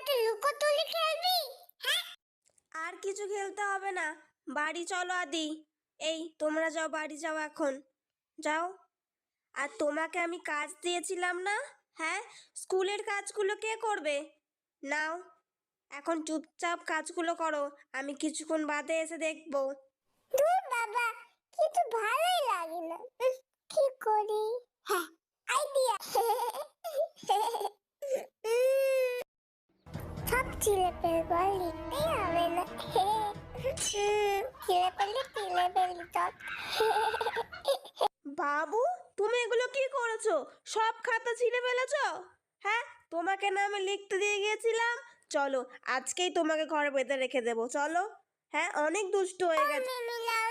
সাথে লুকোচুরি খেলবি? হ্যাঁ, আর কিছু খেলতে হবে না, বাড়ি চলো আদি। এই তোমরা যাও, বাড়ি যাও এখন, যাও। আর তোমাকে আমি কাজ দিয়েছিলাম না? হ্যাঁ, স্কুলের কাজগুলো কে করবে? নাও, এখন চুপচাপ কাজগুলো করো, আমি কিছুক্ষণ বাদে এসে দেখবো। দূর বাবা, কিছু ভালোই লাগে না। কি করি? হ্যাঁ, আইডিয়া। সব ছিলে পেলে লিখতেই হবে না। ছিলে পেলে সব। বাবু, তুমি এগুলো কি করেছো? সব খাতা ছিঁড়ে ফেলেছো? হ্যাঁ, তোমাকে না আমি লিখতে দিয়ে গিয়েছিলাম। চলো, আজকেই তোমাকে ঘরে বেঁধে রেখে দেবো, চলো। হ্যাঁ, অনেক দুষ্ট হয়ে গেছে। মিমিলাও